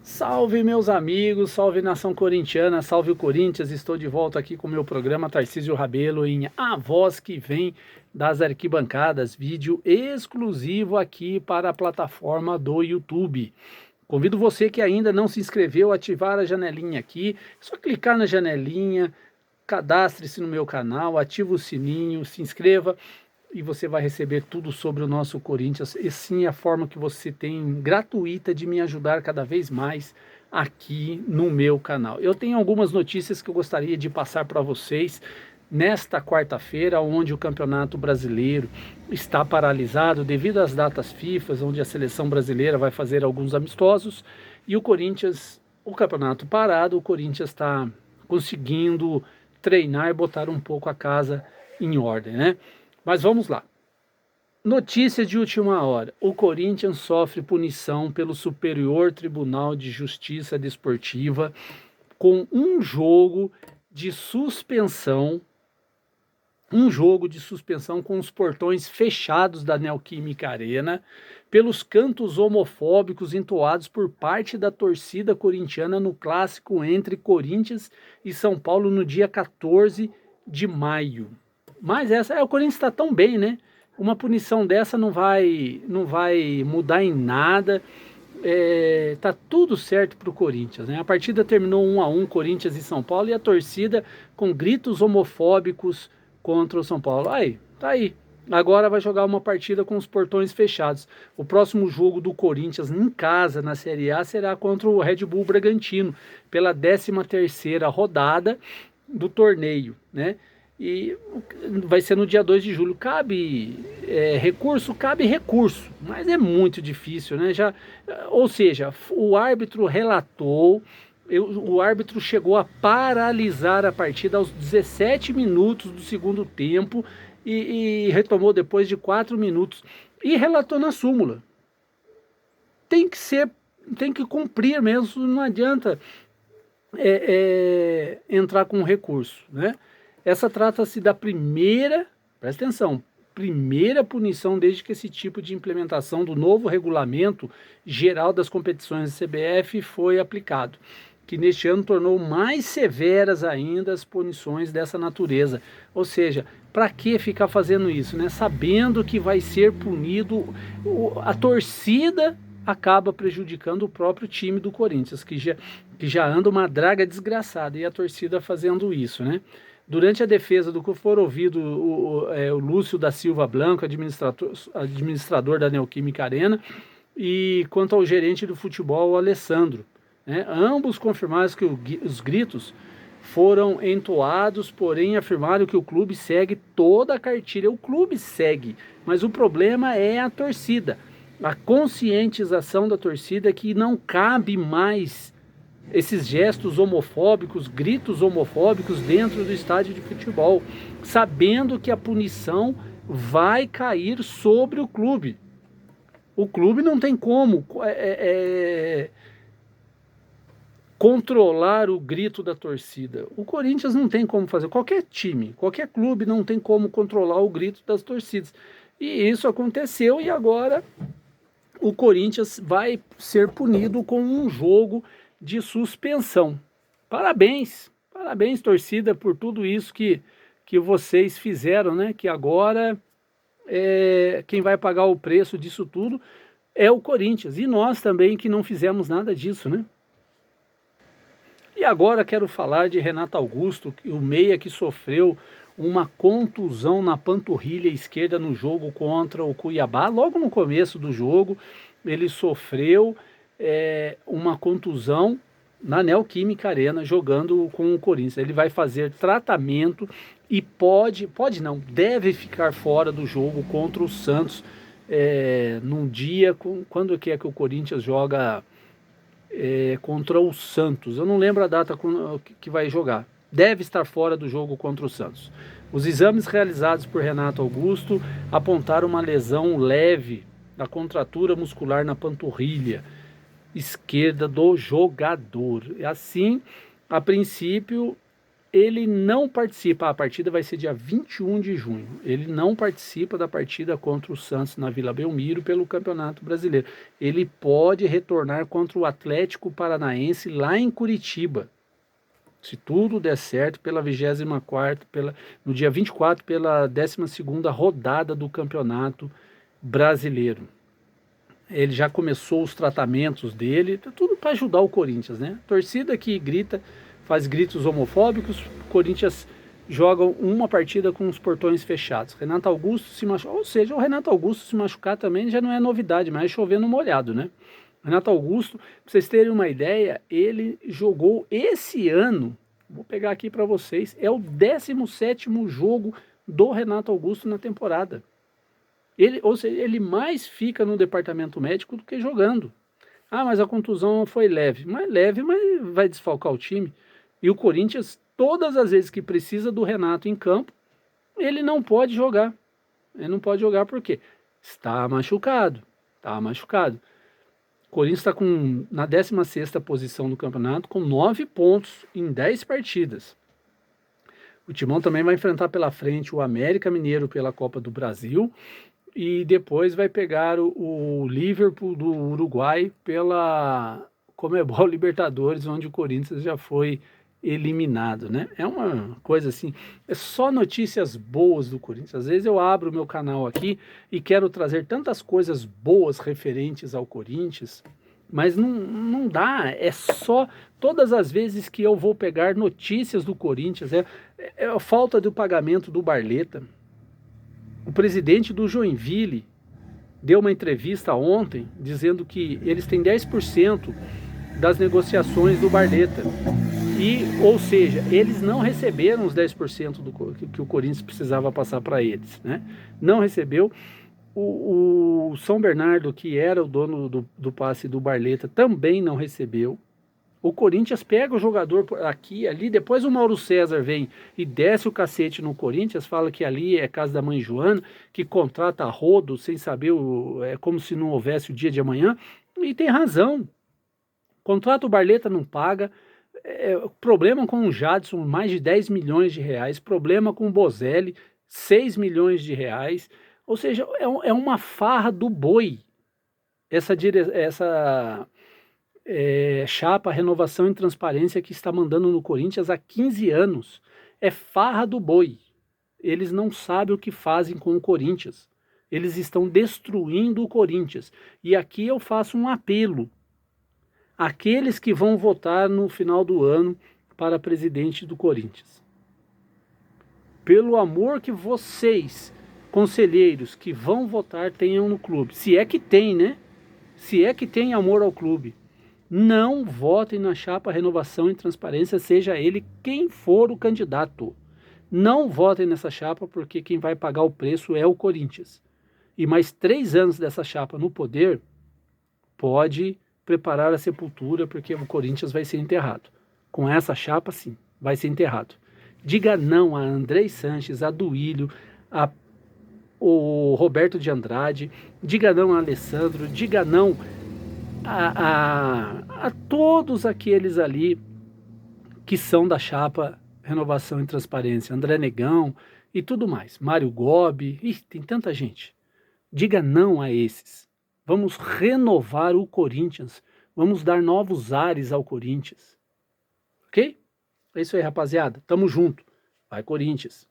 Salve meus amigos, salve nação corintiana, salve o Corinthians, estou de volta aqui com o meu programa Tarcísio Rabelo em A Voz que Vem das Arquibancadas, vídeo exclusivo aqui para a plataforma do YouTube. Convido você que ainda não se inscreveu a ativar a janelinha aqui, é só clicar na janelinha, cadastre-se no meu canal, ativa o sininho, se inscreva e você vai receber tudo sobre o nosso Corinthians. E sim, é a forma que você tem gratuita de me ajudar cada vez mais aqui no meu canal. Eu tenho algumas notícias que eu gostaria de passar para vocês nesta quarta-feira, onde o Campeonato Brasileiro está paralisado devido às datas FIFA, onde a seleção brasileira vai fazer alguns amistosos, e o Corinthians, o campeonato parado, o Corinthians está conseguindo treinar e botar um pouco a casa em ordem, né? Mas vamos lá. Notícia de última hora. O Corinthians sofre punição pelo Superior Tribunal de Justiça Desportiva com um jogo de suspensão com os portões fechados da Neoquímica Arena pelos cantos homofóbicos entoados por parte da torcida corintiana no clássico entre Corinthians e São Paulo no dia 14 de maio. Mas o Corinthians está tão bem, né? Uma punição dessa não vai mudar em nada. Tá tudo certo para o Corinthians, né? A partida terminou 1-1, Corinthians e São Paulo, e a torcida com gritos homofóbicos contra o São Paulo. Aí, tá aí. Agora vai jogar uma partida com os portões fechados. O próximo jogo do Corinthians em casa na Série A será contra o Red Bull Bragantino, pela 13ª rodada do torneio, né? E vai ser no dia 2 de julho. Cabe recurso? Cabe recurso, mas é muito difícil, né? Ou seja, o árbitro relatou, o árbitro chegou a paralisar a partida aos 17 minutos do segundo tempo e retomou depois de 4 minutos e relatou na súmula. Tem que cumprir mesmo, não adianta entrar com recurso, né? Essa trata-se da primeira, presta atenção, primeira punição desde que esse tipo de implementação do novo regulamento geral das competições da CBF foi aplicado, que neste ano tornou mais severas ainda as punições dessa natureza. Ou seja, para que ficar fazendo isso, né? Sabendo que vai ser punido, a torcida acaba prejudicando o próprio time do Corinthians, que já anda uma draga desgraçada, e a torcida fazendo isso, né? Durante a defesa do que for ouvido o Lúcio da Silva Blanco, administrador da Neoquímica Arena, e quanto ao gerente do futebol, o Alessandro, né? Ambos confirmaram que os gritos foram entoados, porém afirmaram que o clube segue toda a cartilha. O clube segue, mas o problema é a torcida, a conscientização da torcida, que não cabe mais esses gestos homofóbicos, gritos homofóbicos dentro do estádio de futebol, sabendo que a punição vai cair sobre o clube. O clube não tem como controlar o grito da torcida. O Corinthians não tem como fazer. Qualquer time, qualquer clube não tem como controlar o grito das torcidas. E isso aconteceu, e agora o Corinthians vai ser punido com um jogo de suspensão. Parabéns, parabéns torcida por tudo isso que vocês fizeram, né? Que agora quem vai pagar o preço disso tudo é o Corinthians, e nós também que não fizemos nada disso, né? E agora quero falar de Renato Augusto, o meia que sofreu uma contusão na panturrilha esquerda no jogo contra o Cuiabá. Logo no começo do jogo ele sofreu uma contusão na Neoquímica Arena jogando com o Corinthians. Ele vai fazer tratamento e deve ficar fora do jogo contra o Santos num dia, quando que o Corinthians joga contra o Santos. Eu não lembro a data que vai jogar. Deve estar fora do jogo contra o Santos. Os exames realizados por Renato Augusto apontaram uma lesão leve da contratura muscular na panturrilha esquerda do jogador. Assim, a princípio, ele não participa, a partida vai ser dia 21 de junho, ele não participa da partida contra o Santos na Vila Belmiro pelo Campeonato Brasileiro. Ele pode retornar contra o Atlético Paranaense lá em Curitiba, se tudo der certo, pela 24ª, no dia 24, pela 12ª rodada do Campeonato Brasileiro. Ele já começou os tratamentos dele, tudo para ajudar o Corinthians, né? Torcida que grita, faz gritos homofóbicos, o Corinthians joga uma partida com os portões fechados. Renato Augusto se machucou, ou seja, o Renato Augusto se machucar também já não é novidade, mas é chovendo molhado, né? Renato Augusto, para vocês terem uma ideia, ele jogou esse ano, vou pegar aqui para vocês, é o 17º jogo do Renato Augusto na temporada. Ou seja, ele mais fica no departamento médico do que jogando. Ah, mas a contusão foi leve. Mas vai desfalcar o time. E o Corinthians, todas as vezes que precisa do Renato em campo, ele não pode jogar. Ele não pode jogar por quê? Está machucado. Está machucado. O Corinthians está na 16ª posição do campeonato, com 9 pontos em 10 partidas. O Timão também vai enfrentar pela frente o América Mineiro pela Copa do Brasil, e depois vai pegar o Liverpool do Uruguai pela Conmebol Libertadores, onde o Corinthians já foi eliminado, né? É uma coisa assim, é só notícias boas do Corinthians. Às vezes eu abro o meu canal aqui e quero trazer tantas coisas boas referentes ao Corinthians, mas não dá, é só todas as vezes que eu vou pegar notícias do Corinthians, é a falta do pagamento do Barleta. O presidente do Joinville deu uma entrevista ontem dizendo que eles têm 10% das negociações do Barleta. Ou seja, eles não receberam os 10% que o Corinthians precisava passar para eles, né? Não recebeu. O São Bernardo, que era o dono do passe do Barleta, também não recebeu. O Corinthians pega o jogador aqui e ali, depois o Mauro César vem e desce o cacete no Corinthians, fala que ali é casa da mãe Joana, que contrata a rodo sem saber, é como se não houvesse o dia de amanhã, e tem razão. Contrata o Barleta, não paga, problema com o Jadson, mais de 10 milhões de reais, problema com o Bozelli, 6 milhões de reais, ou seja, é uma farra do boi, essa chapa Renovação e Transparência que está mandando no Corinthians há 15 anos. É farra do boi. Eles não sabem o que fazem com o Corinthians. Eles estão destruindo o Corinthians. E aqui eu faço um apelo. Aqueles que vão votar no final do ano para presidente do Corinthians. Pelo amor que vocês, conselheiros que vão votar, tenham no clube. Se é que tem, né? Se é que tem amor ao clube. Não votem na chapa Renovação e Transparência, seja ele quem for o candidato. Não votem nessa chapa, porque quem vai pagar o preço é o Corinthians. E mais 3 anos dessa chapa no poder, pode preparar a sepultura, porque o Corinthians vai ser enterrado. Com essa chapa, sim, vai ser enterrado. Diga não a Andrei Sanches, a Duílio, o Roberto de Andrade, diga não a Alessandro, diga não a todos aqueles ali que são da chapa Renovação e Transparência, André Negão e tudo mais, Mário Gobi, tem tanta gente. Diga não a esses. Vamos renovar o Corinthians, vamos dar novos ares ao Corinthians. Ok? É isso aí, rapaziada. Tamo junto. Vai, Corinthians.